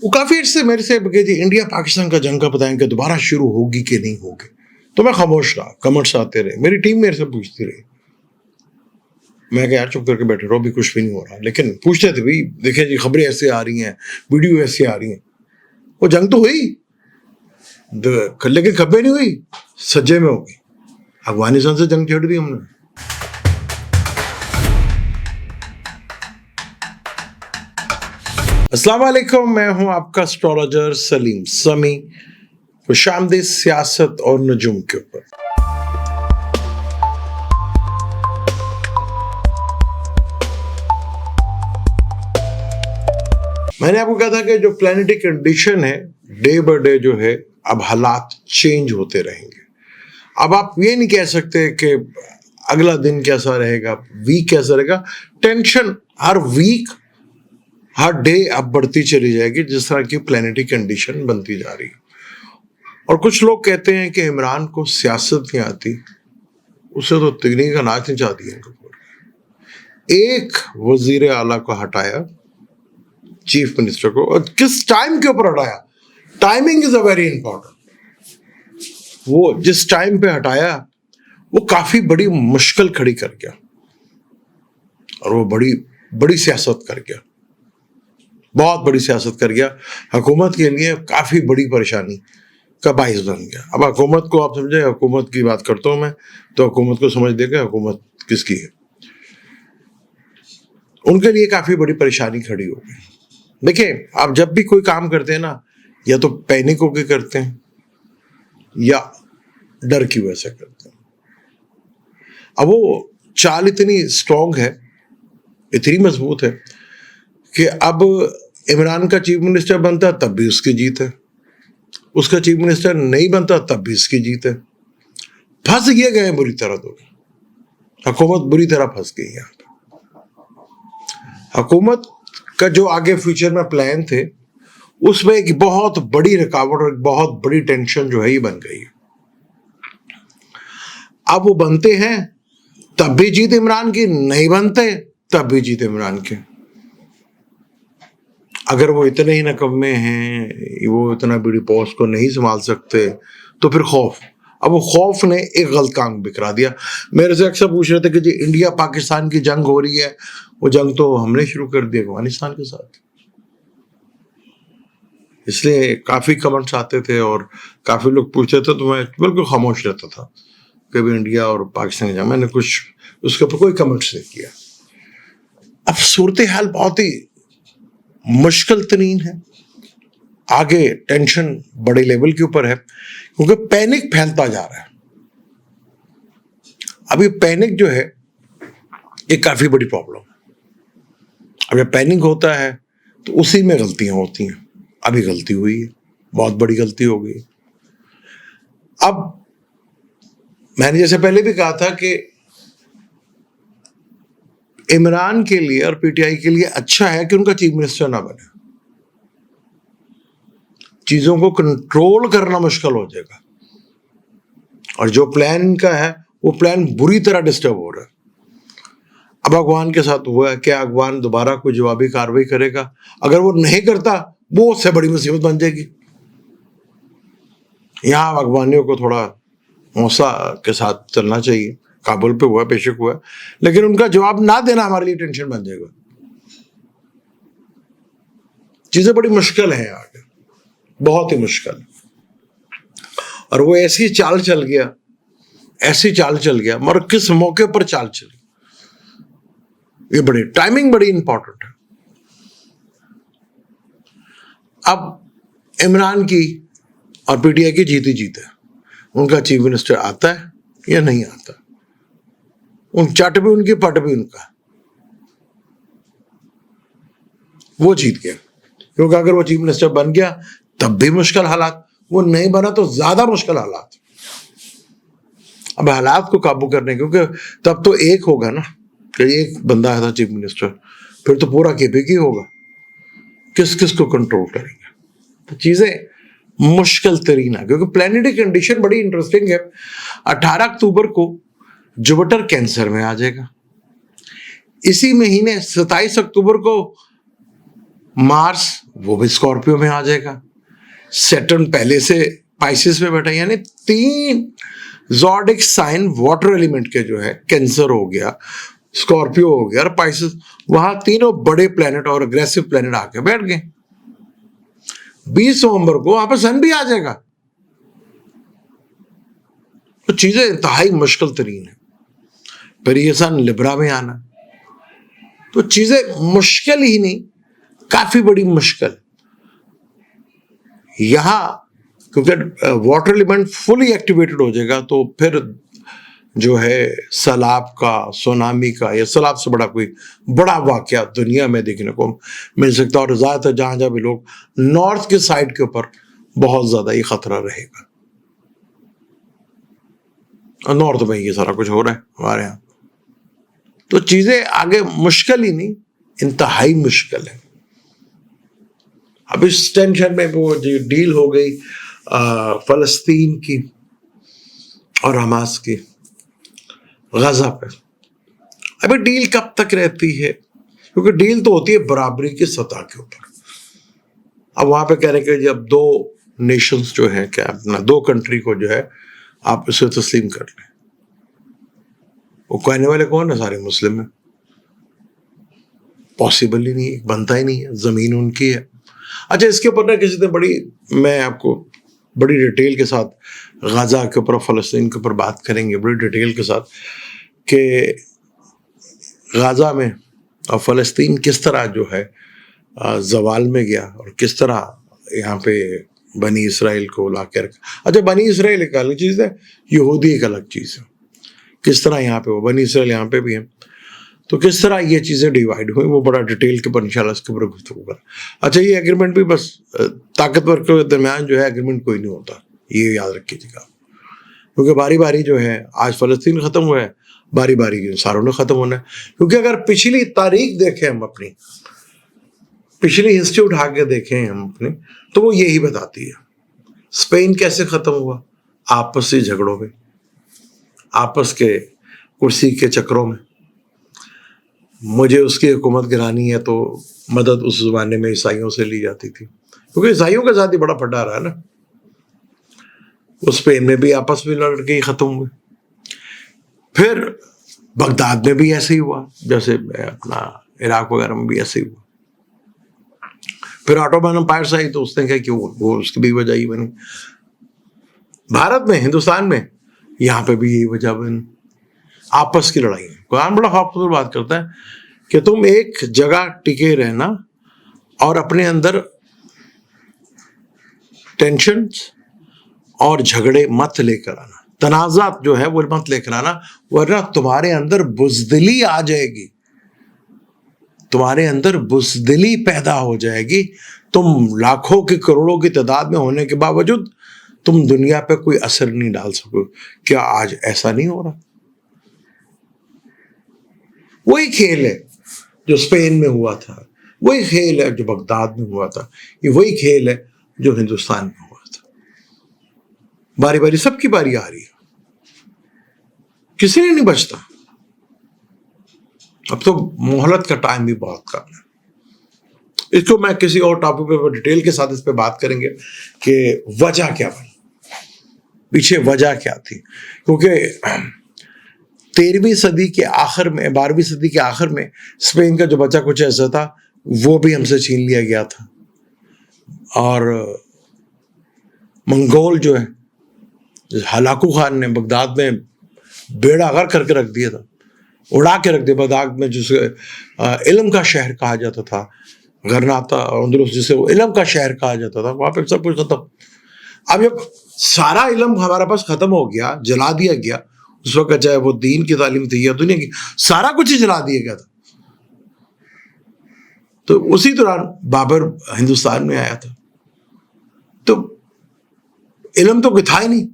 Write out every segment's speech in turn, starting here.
وہ کافی عرصے میرے سے کہ جی انڈیا پاکستان کا جنگ کا بتائیں کہ دوبارہ شروع ہوگی کہ نہیں ہوگی. تو میں خاموش رہا, کمنٹس آتے رہے, میری ٹیم میرے سے پوچھتی رہی. میں کہ یار چپ کر کے بیٹھے رہو, بھی کچھ بھی نہیں ہو رہا. لیکن پوچھتے تھے بھائی دیکھیں جی خبریں ایسے آ رہی ہیں, ویڈیو ایسے آ رہی ہیں. وہ جنگ تو ہوئی لیکن کبھی نہیں ہوئی, سجے میں ہوگی. افغانستان سے جنگ چھیڑ دی ہم نے. السلام علیکم, میں ہوں آپ کا اسٹرالوجر سلیم سمی. خوش آمدید سیاست اور نجوم کے اوپر. میں نے آپ کو کہا تھا کہ جو پلانیٹری کنڈیشن ہے ڈے بائی ڈے جو ہے اب حالات چینج ہوتے رہیں گے. اب آپ یہ نہیں کہہ سکتے کہ اگلا دن کیسا رہے گا, ویک کیسا رہے گا. ٹینشن ہر ویک ہر ڈے اب بڑھتی چلی جائے گی جس طرح کی پلانیٹری کنڈیشن بنتی جا رہی ہے. اور کچھ لوگ کہتے ہیں کہ عمران کو سیاست نہیں آتی, اسے تو تکنیک کا ناچ نہیں چاہتی ہے. ایک وزیر اعلیٰ کو ہٹایا, چیف منسٹر کو, اور کس ٹائم کے اوپر ہٹایا. Timing is a very important. وہ جس ٹائم پہ ہٹایا وہ کافی بڑی مشکل کھڑی کر گیا اور وہ بڑی بڑی سیاست کر گیا, بہت بڑی سیاست کر گیا. حکومت کے لیے کافی بڑی پریشانی کا باعث بن گیا. اب حکومت کو آپ سمجھے, حکومت کی بات کرتا ہوں میں تو حکومت کو سمجھ دے گا حکومت کس کی ہے. ان کے لیے کافی بڑی پریشانی کھڑی ہو گئی. دیکھیں آپ جب بھی کوئی کام کرتے ہیں نا, یا تو پینک ہو کے کرتے ہیں یا ڈر کی وجہ سے کرتے ہیں. اب وہ چال اتنی اسٹرانگ ہے, اتنی مضبوط ہے کہ اب عمران کا چیف منسٹر بنتا تب بھی اس کی جیت ہے, اس کا چیف منسٹر نہیں بنتا تب بھی اس کی جیت ہے. پھنس گئے گئے بری طرح. تو حکومت بری طرح پھنس گئی یہاں پہ. حکومت کا جو آگے فیوچر میں پلان تھے اس میں ایک بہت بڑی رکاوٹ اور ایک بہت بڑی ٹینشن جو ہے یہ بن گئی ہے. اب وہ بنتے ہیں تب بھی جیت عمران کی, نہیں بنتے تب بھی جیت عمران کے. اگر وہ اتنے ہی نکمے ہیں, وہ اتنا بڑی پوسٹ کو نہیں سنبھال سکتے تو پھر خوف. اب وہ خوف نے ایک غلط کام بکھرا دیا. میرے سے اکثر پوچھ رہے تھے کہ جی انڈیا پاکستان کی جنگ ہو رہی ہے, وہ جنگ تو ہم نے شروع کر دی افغانستان کے ساتھ. اس لیے کافی کمنٹس آتے تھے اور کافی لوگ پوچھتے تھے تو میں بالکل خاموش رہتا تھا کہ انڈیا اور پاکستان کی جنگ. میں نے کچھ اس کے اوپر کوئی کمنٹس نہیں کیا. اب صورتحال بہت ہی مشکل ترین ہے. آگے ٹینشن بڑے لیول کے اوپر ہے کیونکہ پینک پھیلتا جا رہا ہے. اب یہ پینک جو ہے یہ کافی بڑی پرابلم ہے. اب جب پینک ہوتا ہے تو اسی میں غلطیاں ہوتی ہیں. ابھی غلطی ہوئی ہے, بہت بڑی غلطی ہو گئی. اب میں نے جیسے پہلے بھی کہا تھا کہ عمران کے لیے اور پی ٹی آئی کے لیے اچھا ہے کہ ان کا چیف منسٹر نہ بنے. چیزوں کو کنٹرول کرنا مشکل ہو جائے گا, اور جو پلان کا ہے وہ پلان بری طرح ڈسٹرب ہو رہا ہے. اب افغان کے ساتھ ہوا ہے, کیا افغان دوبارہ کوئی جوابی کارروائی کرے گا؟ اگر وہ نہیں کرتا وہ اس سے بڑی مصیبت بن جائے گی. یہاں افغانیوں کو تھوڑا حوصلہ کے ساتھ چلنا چاہیے. کابل پہ ہوا, بے شک ہوا, لیکن ان کا جواب نہ دینا ہمارے لیے ٹینشن بن جائے گا. چیزیں بڑی مشکل ہیں آگے, بہت ہی مشکل. اور وہ ایسی چال چل گیا, ایسی چال چل گیا, مگر کس موقع پر چال چلی, یہ بڑی ٹائمنگ بڑی امپورٹنٹ ہے. اب عمران کی اور پی ٹی آئی کی جیتی جیت ہے. ان کا چیف منسٹر آتا ہے یا نہیں آتا, ان چٹ بھی ان کی پٹ بھی ان کا, وہ جیت گیا. کیونکہ اگر وہ چیف منسٹر بن گیا تب بھی مشکل حالات, وہ نہیں بنا تو زیادہ مشکل حالات. اب حالات کو قابو کرنے, کیونکہ تب تو ایک ہوگا نا کہ ایک بندہ ہے چیف منسٹر, پھر تو پورا کے پی کی ہوگا, کس کس کو کنٹرول کریں گے. تو چیزیں مشکل ترین ہے کیونکہ پلانیٹری کنڈیشن بڑی انٹرسٹنگ ہے. 18 اکتوبر کو جوپیٹر کینسر میں آ جائے گا. اسی مہینے 27 اکتوبر کو مارس وہ بھی اسکارپیو میں آ جائے گا. سیٹرن پہلے سے پائسس میں بیٹھا, یعنی 3 زوڈک سائن واٹر ایلیمنٹ کے جو ہے, کینسر ہو گیا, اسکارپیو ہو گیا اور پائسس, وہاں تینوں بڑے پلانٹ اور اگریسو پلانٹ آ کے بیٹھ گئے. 20 نومبر کو وہاں پہ سن بھی آ جائے گا. تو چیزیں انتہائی مشکل ترین ہیں. پھر یہ سن لبرا میں آنا, تو چیزیں مشکل ہی نہیں, کافی بڑی مشکل. یہاں کیونکہ واٹر ایلیمنٹ فلی ایکٹیویٹڈ ہو جائے گا, تو پھر جو ہے سیلاب کا, سونامی کا, یا سیلاب سے بڑا کوئی بڑا واقعہ دنیا میں دیکھنے کو مل سکتا ہے. اور زیادہ تر جہاں جہاں بھی لوگ نارتھ کے سائڈ کے اوپر بہت زیادہ یہ خطرہ رہے گا. اور نارتھ میں یہ سارا کچھ ہو رہا ہے ہمارے یہاں. تو چیزیں آگے مشکل ہی نہیں, انتہائی مشکل ہے. اب اس ٹینشن میں وہ ڈیل ہو گئی فلسطین کی اور حماس کی غزہ پہ. ابھی ڈیل کب تک رہتی ہے؟ کیونکہ ڈیل تو ہوتی ہے برابری کی سطح کے اوپر. اب وہاں پہ کہہ رہے کہ جب 2 نیشنز جو ہیں, کیا اپنا 2 کنٹری کو جو ہے آپ اسے تسلیم کر لیں. وہ کہنے والے کون ہے؟ سارے مسلم ہیں. پاسبل ہی نہیں, بنتا ہی نہیں ہے, زمین ان کی ہے. اچھا, اس کے اوپر نا کسی نے میں آپ کو بڑی ڈیٹیل کے ساتھ غزہ کے اوپر, فلسطین کے اوپر بات کریں گے بڑی ڈیٹیل کے ساتھ, کہ غزہ میں اور فلسطین کس طرح جو ہے زوال میں گیا, اور کس طرح یہاں پہ بنی اسرائیل کو لا کے رکھا. اچھا, بنی اسرائیل ایک الگ چیز ہے, یہودی ایک الگ چیز ہے. کس طرح یہاں پہ وہ بنی اسرائیل یہاں پہ بھی ہیں, تو کس طرح یہ چیزیں ڈیوائڈ ہوئی, وہ بڑا ڈیٹیل کے اوپر انشاءاللہ اس کے اوپر گفتگو کریں. اچھا, یہ ایگریمنٹ بھی بس طاقتور کے درمیان جو ہے ایگریمنٹ کوئی نہیں ہوتا, یہ یاد رکھیے گا. کیونکہ باری باری جو ہے آج فلسطین ختم ہوا ہے, باری باری ساروں نے ختم ہونا ہے. کیونکہ اگر پچھلی تاریخ دیکھیں ہم, اپنی پچھلی ہسٹری اٹھا کے دیکھیں ہم اپنی, تو وہ یہی بتاتی ہے. اسپین کیسے ختم ہوا؟ آپسی جھگڑوں میں, آپس کے کرسی کے چکروں میں. مجھے اس کی حکومت گرانی ہے تو مدد اس زمانے میں عیسائیوں سے لی جاتی تھی, کیونکہ عیسائیوں کا ذات ہی بڑا پھٹا رہا ہے نا. اسپین میں بھی آپس میں لڑ کے ہی ختم ہوئے. پھر بغداد میں بھی ایسے ہی ہوا, جیسے اپنا عراق وغیرہ میں بھی ایسے ہی ہوا. پھر آٹومن امپائر آئی تو اس نے کہا کہ وہ اس کی بھی وجہ ہی بنی. بھارت میں, ہندوستان میں, یہاں پہ بھی یہی وجہ بنی, آپس کی لڑائی. قرآن بڑا خوفناک بات کرتا ہے کہ تم ایک جگہ ٹکے رہنا اور اپنے اندر ٹینشن اور جھگڑے مت لے کر آنا, تنازعات جو ہے وہ مت لے کر آنا, ورنہ تمہارے اندر بزدلی آ جائے گی, تمہارے اندر بزدلی پیدا ہو جائے گی. تم لاکھوں کی کروڑوں کی تعداد میں ہونے کے باوجود تم دنیا پہ کوئی اثر نہیں ڈال سکو. کیا آج ایسا نہیں ہو رہا؟ وہی کھیل ہے جو اسپین میں ہوا تھا, وہی کھیل ہے جو بغداد میں ہوا تھا, یہ وہی کھیل ہے جو ہندوستان میں ہوا تھا. باری باری سب کی باری آ رہی ہے, کسی نے نہیں بچتا. اب تو مہلت کا ٹائم بھی بہت کم ہے. اس کو میں کسی اور ٹاپک پہ ڈیٹیل کے ساتھ اس پہ بات کریں گے کہ وجہ کیا بنی, پیچھے وجہ کیا تھی. کیونکہ 13ویں صدی کے آخر میں, 12ویں صدی کے آخر میں اسپین کا جو بچہ کچھ ایسا تھا وہ بھی ہم سے چھین لیا گیا تھا. اور منگول جو ہے, ہلاکو خان نے بغداد میں بیڑا غرق کر کے رکھ دیا تھا, اڑا کے رکھ دیا. بغداد میں جسے علم کا شہر کہا جاتا تھا, غرناطہ اور اندلس جسے وہ علم کا شہر کہا جاتا تھا, وہاں پہ سب کچھ ختم. اب جب سارا علم ہمارے پاس ختم ہو گیا, جلا دیا گیا, اس وقت چاہے وہ دین کی تعلیم تھی یا دنیا کی, سارا کچھ ہی جلا دیا گیا تھا. تو اسی دوران بابر ہندوستان میں آیا تھا, تو علم تو کوئی تھا ہی نہیں.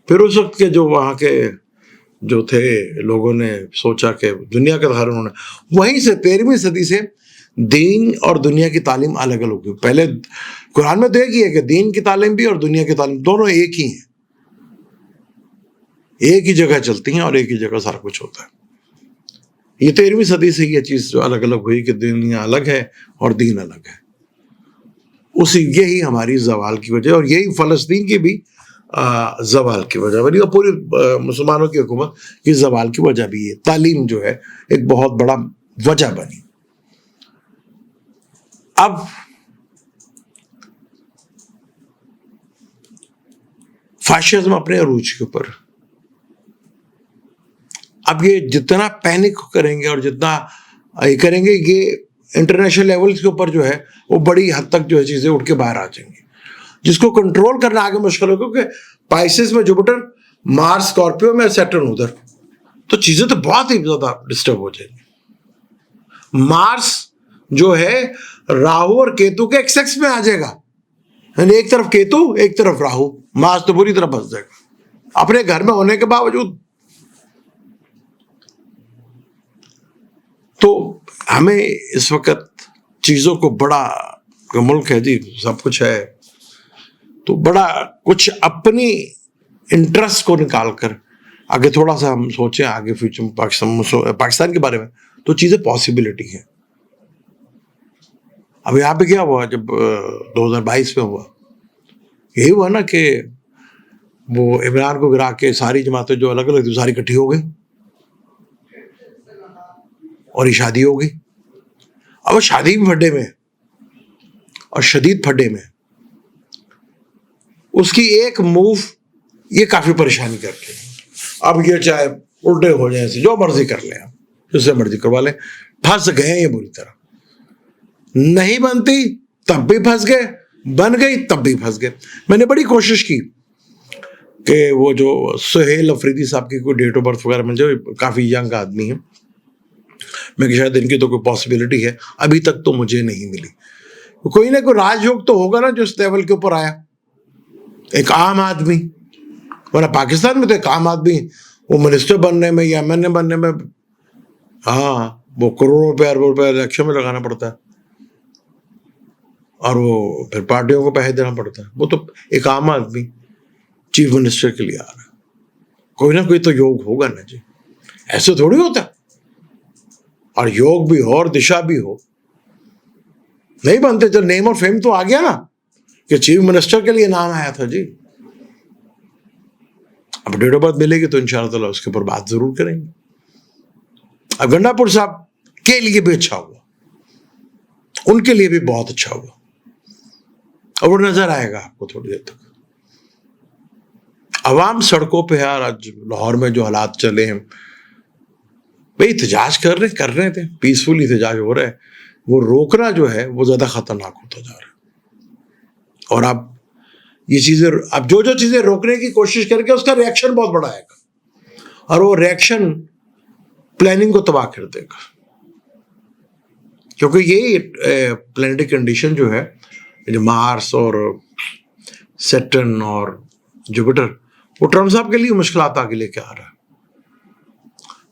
پھر اس وقت کے جو وہاں کے جو تھے لوگوں نے سوچا کہ دنیا کا دھارن ہونا, وہیں سے 13ویں صدی سے دین اور دنیا کی تعلیم الگ الگ ہوئی. پہلے قرآن میں تو ایک ہی ہے کہ دین کی تعلیم بھی اور دنیا کی تعلیم دونوں ایک ہی ہیں, ایک ہی جگہ چلتی ہیں اور ایک ہی جگہ سارا کچھ ہوتا ہے. یہ 13ویں صدی سے یہ چیز جو الگ الگ ہوئی کہ دنیا الگ ہے اور دین الگ ہے. یہی ہماری زوال کی وجہ، اور یہی فلسطین کی بھی زوال کی وجہ بنی، اور پوری مسلمانوں کی حکومت کی زوال کی وجہ بھی ہے. تعلیم جو ہے ایک بہت بڑا وجہ بنی. اب فاشزم اپنے عروج کے اوپر، اب یہ جتنا پینک کریں گے اور جتنا یہ کریں گے، یہ انٹرنیشنل لیول کے اوپر جو ہے وہ بڑی حد تک جو ہے چیزیں اٹھ کے باہر آ جائیں گی، جس کو کنٹرول کرنا آگے مشکل ہو، کیونکہ پائسس میں جوپیٹر، مارس اسکارپیو میں، سیٹرن ادھر، تو چیزیں تو بہت ہی زیادہ ڈسٹرب ہو جائیں گی. مارس جو ہے راہو اور کیتو کے ایکسس میں آ جائے گا، یعنی ایک طرف کیتو ایک طرف راہو، مارس تو بری طرح پھنس جائے گا اپنے گھر میں ہونے کے باوجود. تو ہمیں اس وقت چیزوں کو بڑا ملک ہے جی، سب کچھ ہے، تو بڑا کچھ اپنی انٹرسٹ کو نکال کر آگے تھوڑا سا ہم سوچیں آگے فیوچر پاکستان کے بارے میں، تو چیزیں پاسبلٹی ہے. اب یہاں پہ کیا ہوا جب 2022 میں ہوا، یہی ہوا نا کہ وہ عمران کو گرا کے ساری جماعتیں جو الگ الگ تھی ساری اکٹھی ہو گئی اور یہ شادی ہو گئی. اب شادی بھی پھڈے میں اور شدید پھڈے میں، اس کی ایک موو یہ کافی پریشانی کرتے ہیں. اب یہ چاہے الٹے ہو جائیں، جو مرضی کر لیں، آپ جس سے مرضی کروا لیں، پھنس گئے یہ بری طرح. نہیں بنتی تب بھی پھنس گئے، بن گئی تب بھی پھنس گئے. میں نے بڑی کوشش کی کہ وہ جو سہیل افریدی صاحب کی کوئی ڈیٹ آف برتھ وغیرہ مل جائے، کافی ینگ آدمی ہے، میں کہ شاید ان کی تو کوئی پاسبلٹی ہے، ابھی تک تو مجھے نہیں ملی. کوئی نہ کوئی راج یوگ تو ہوگا نا جو اس لیول کے اوپر آیا، ایک عام آدمی. ورنہ پاکستان میں تو ایک عام آدمی وہ منسٹر بننے میں یا ایم این اے بننے میں، ہاں وہ کروڑوں روپے اربوں روپے الیکشن میں لگانا پڑتا ہے، اور وہ پھر پارٹیوں کو پیسے دینا پڑتا ہے. وہ تو ایک عام آدمی چیف منسٹر کے لیے آ رہا ہے. کوئی نہ کوئی تو یوگ ہوگا نا جی، ایسے تھوڑی ہوتا ہے. اور یوگ بھی ہو اور دشا بھی ہو، نہیں بنتے. جو نیم اور فیم تو آ گیا نا کہ چیف منسٹر کے لیے نام آیا تھا جی. اب ڈیٹ آف برتھ ملے گی تو ان شاء اللہ تعالیٰ اس کے اوپر بات ضرور کریں گے. اب گنڈا پور صاحب کے لیے بھی اچھا ہوا، ان کے لیے بھی بہت اچھا ہوا، اور وہ نظر آئے گا آپ کو تھوڑی دیر تک. عوام سڑکوں پہ ہے، آج لاہور میں جو حالات چلے ہیں، بھائی احتجاج کر رہے تھے، پیسفل احتجاج ہو رہا ہے، وہ روکنا جو ہے وہ زیادہ خطرناک ہوتا جا رہا ہے. اور اب یہ چیزیں، اب جو چیزیں روکنے کی کوشش کر کے اس کا ریئیکشن بہت بڑا آئے گا، اور وہ ریئیکشن پلاننگ کو تباہ کر دے گا. کیونکہ یہی پلانیٹری کنڈیشن جو ہے، جو مارس اور سیٹرن اور جوپیٹر، وہ ٹرمپ صاحب کے لیے مشکلات آگے لے کے آ رہا ہے.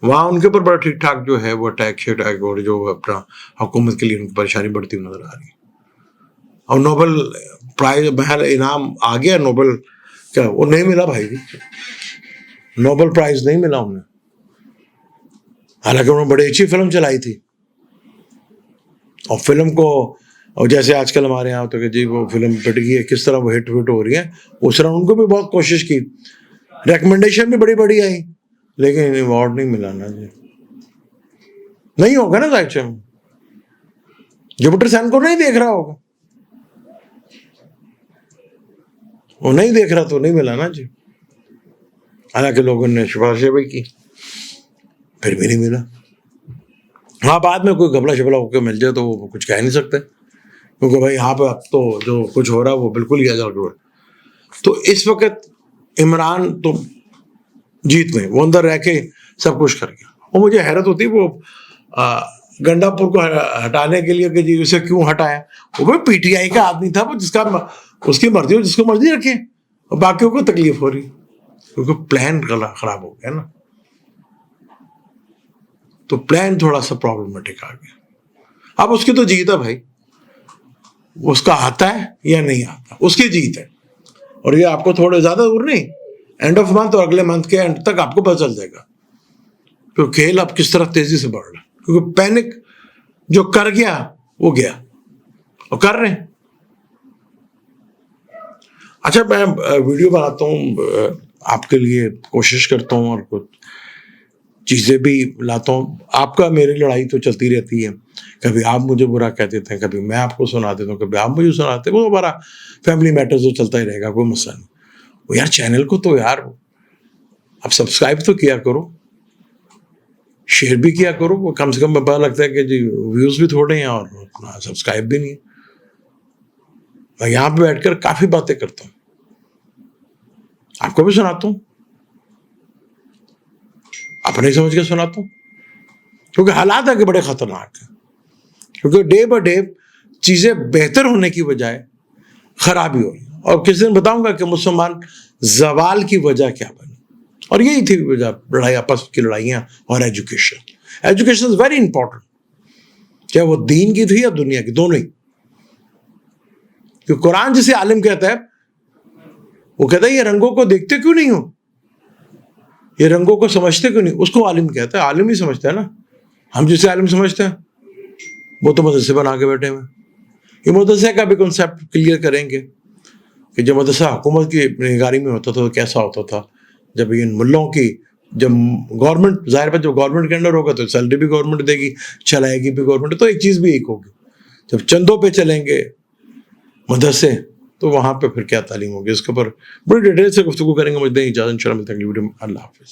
وہاں ان کے اوپر بڑا ٹھیک ٹھاک جو ہے وہ اٹیک اور جو اپنا حکومت کے لیے ان کی پریشانی بڑھتی ہوئی نظر آ رہی ہے. اور نوبل پرائز محل انعام آ گیا، نوبل کیا وہ نہیں ملا بھائی جی، نوبل پرائز نہیں ملا انہیں، حالانکہ انہوں نے بڑی اچھی فلم چلائی تھی. اور فلم کو، اور جیسے آج کل ہمارے یہاں ہوتا ہے کہ جی وہ فلم پٹ گئی ہے، کس طرح وہ ہٹ ہو رہی ہے، اس طرح ان کو بھی بہت کوشش کی، ریکمنڈیشن بھی بڑی بڑی آئی، لیکن ایوارڈ نہیں ملا نا جی. نہیں ہوگا نا ظاہر سے، جوپیٹر سین کو نہیں دیکھ رہا ہوگا، وہ نہیں دیکھ رہا تو نہیں ملا نا جی. حالانکہ لوگوں نے سفارشیں بھی کی، پھر بھی نہیں ملا. ہاں بعد میں کوئی گھبلا شبلا ہو کے مل جائے تو وہ کچھ کہہ نہیں سکتے، کیونکہ بھائی یہاں پہ اب تو جو کچھ ہو رہا ہے وہ بالکل ہی ازل ہو رہا ہے. تو اس وقت عمران تو جیت میں، وہ اندر رہ کے سب کچھ کر گیا. اور مجھے حیرت ہوتی وہ گنڈا پور کو ہٹانے کے لیے کہ جی اسے کیوں ہٹایا، وہ پی ٹی آئی کا آدمی تھا، وہ جس کا اس کی مرضی ہو، جس کو مرضی رکھے، اور باقیوں کو تکلیف ہو رہی، کیونکہ پلان خراب ہو گیا نا. تو پلان تھوڑا سا پرابلمٹک آ گیا. اب اس کی تو جیت ہے بھائی، اس کا آتا ہے یا نہیں آتا، اس کی جیت ہے. اور یہ آپ کو تھوڑے زیادہ دور نہیں، اینڈ آف منتھ اور اگلے منتھ کے اینڈ تک آپ کو پتہ چل جائے گا تو کھیل اب کس طرح تیزی سے بڑھ رہا ہے، کیونکہ پینک جو کر گیا وہ گیا، اور کر رہے ہیں. اچھا میں ویڈیو بناتا ہوں آپ کے لیے، کوشش کرتا ہوں اور کچھ چیزیں بھی لاتا ہوں. آپ کا میری لڑائی تو چلتی رہتی ہے، کبھی آپ مجھے برا کہہ دیتے ہیں، کبھی میں آپ کو سنا دیتا ہوں، کبھی آپ مجھے سناتے ہیں. وہ ہمارا فیملی میٹر تو چلتا ہی رہے گا، کوئی مسئلہ نہیں. وہ یار چینل کو تو یار اب سبسکرائب تو کیا کرو، شیئر بھی کیا کرو. وہ کم سے کم پتہ لگتا ہے کہ جی ویوز بھی تھوڑے ہیں اور سبسکرائب بھی نہیں ہے. میں یہاں پہ بیٹھ کر کافی باتیں کرتا ہوں، آپ کو بھی سناتا ہوں، اپنے سمجھ کے سناتا ہوں، کیونکہ حالات آگے بڑے خطرناک ہیں. کیونکہ ڈے بائی ڈے چیزیں بہتر ہونے کی بجائے خرابی ہو رہی ہے. اور کس دن بتاؤں گا کہ مسلمان زوال کی وجہ کیا بنی، اور یہی تھی وجہ، لڑائی، آپس کی لڑائیاں اور education. Education is very important, چاہے وہ دین کی تھی یا دنیا کی، دونوں ہی. کہ قرآن جسے عالم کہتا ہے، وہ کہتا ہے یہ رنگوں کو دیکھتے کیوں نہیں ہو، یہ رنگوں کو سمجھتے کیوں نہیں، اس کو عالم کہتا ہے. عالم ہی سمجھتا ہے نا. ہم جسے عالم سمجھتے ہیں وہ تو مدرسے بنا کے بیٹھے ہوئے. یہ مدرسے کا بھی کنسیپٹ کلیئر کریں گے کہ جب مدرسہ حکومت کی نگرانی میں ہوتا تھا تو کیسا ہوتا تھا. جب ان ملوں کی، جب گورنمنٹ، ظاہر ہے جب گورنمنٹ کے انڈر ہوگا تو سیلری بھی گورنمنٹ دے گی، چلائے گی بھی گورنمنٹ. تو ایک چیز بھی ایک ہوگی. جب چندوں پہ چلیں گے مدرسے تو وہاں پہ پھر کیا تعلیم ہوگی. اس کے اوپر بڑی ڈیٹیل سے گفتگو کریں گے. مجھے اجازت، ان شاء اللہ ملتے ہیں اگلی ویڈیو میں. اللہ حافظ.